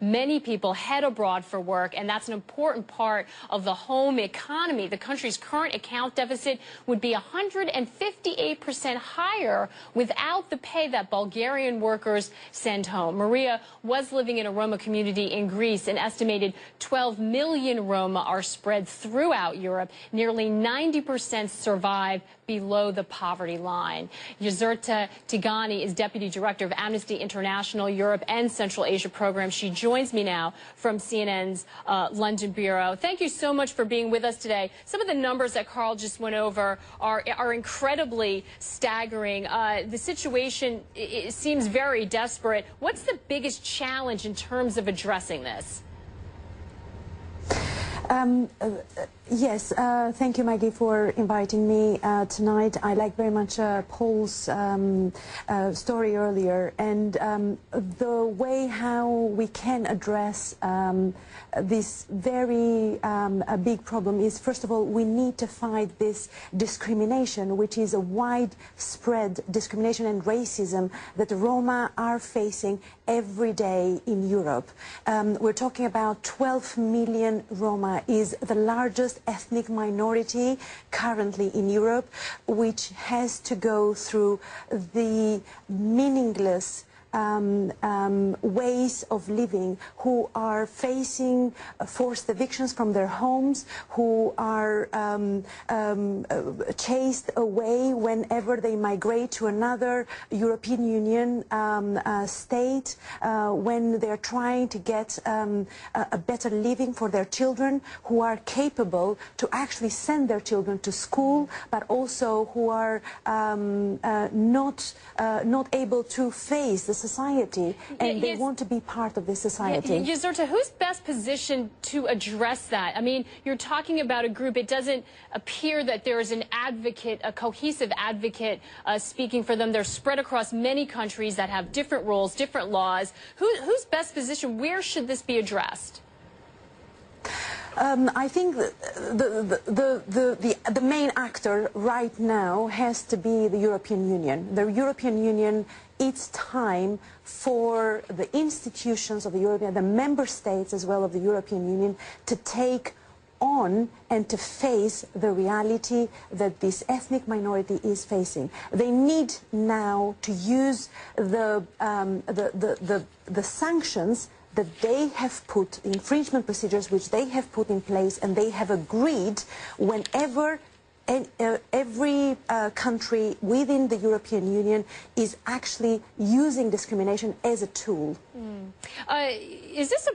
Many people head abroad for work, and that's an important part of the home economy. The country's current account deficit would be 158% higher without the pay that Bulgarian workers send home. Maria was living in a Roma community in Greece. An estimated 12 million Roma are spread throughout Europe. Nearly 90% survive below the poverty line. Yezerta Tigani is Deputy Director of Amnesty International Europe and Central Asia Program. She joins me now from CNN's London Bureau. Thank you so much for being with us today. Some of the numbers that Carl just went over are incredibly staggering. The situation seems very desperate. What's the biggest challenge in terms of addressing this? Yes, thank you, Maggie, for inviting me tonight. I like very much Paul's story earlier, and the way how we can address this very big problem is, first of all, we need to fight this discrimination, which is a widespread discrimination and racism that the Roma are facing every day in Europe. We're talking about 12 million Roma, is the largest ethnic minority currently in Europe, which has to go through the meaningless ways of living, who are facing forced evictions from their homes, who are chased away whenever they migrate to another European Union state, when they're trying to get a better living for their children, who are capable to actually send their children to school, but also who are not able to face the society, and they want to be part of this society. Yezerta, who's best positioned to address that? I mean, you're talking about a group. It doesn't appear that there is an advocate, a cohesive advocate speaking for them. They're spread across many countries that have different rules, different laws. Who's best positioned? Where should this be addressed? I think the main actor right now has to be the European Union. The European Union, it's time for the institutions of the European, the member states as well of the European Union, to take on and to face the reality that this ethnic minority is facing. They need now to use the sanctions that they have put, infringement procedures which they have put in place, and they have agreed whenever every country within the European Union is actually using discrimination as a tool. Is this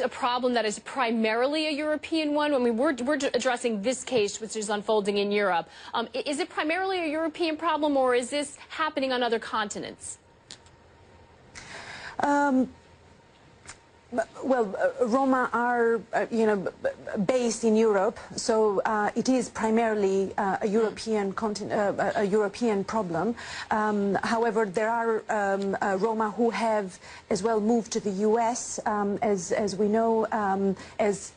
a problem that is primarily a European one? I mean, we're addressing this case, which is unfolding in Europe. Is it primarily a European problem, or is this happening on other continents? Well, Roma are, based in Europe, so it is primarily a European problem. However, there are Roma who have as well moved to the U.S., as we know, as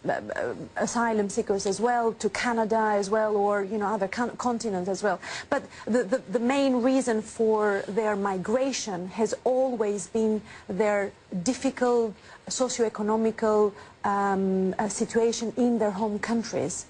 asylum seekers as well, to Canada as well, or other continents as well. But the main reason for their migration has always been their difficult socio-economical situation in their home countries.